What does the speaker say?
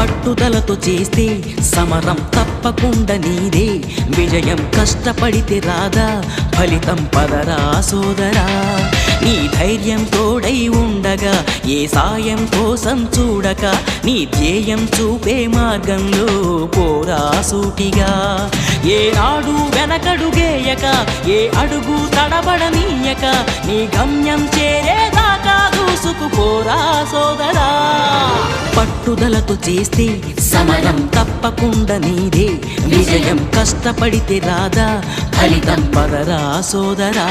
పట్టుదలతో చేస్తే సమరం తప్పకుండా నీదే, విజయం కష్టపడితే రాదా ఫలితం పదరా సోదరా. నీ ధైర్యం తోడై ఉండగా ఏ సాయం కోసం చూడక, నీ ధ్యేయం చూపే మార్గంలో పోరా సూటిగా. ఏ నాడు వెనకడుగేయక, ఏ అడుగు తడబడనీయక, నీ గమ్యం చేరేదాకా దూసుకుపోరా సోదరా. పట్టుదలతో చేస్తే సమరం తప్పకుండా నీదే, విజయం కష్టపడితే రాదా ఫలితం పదరా సోదరా.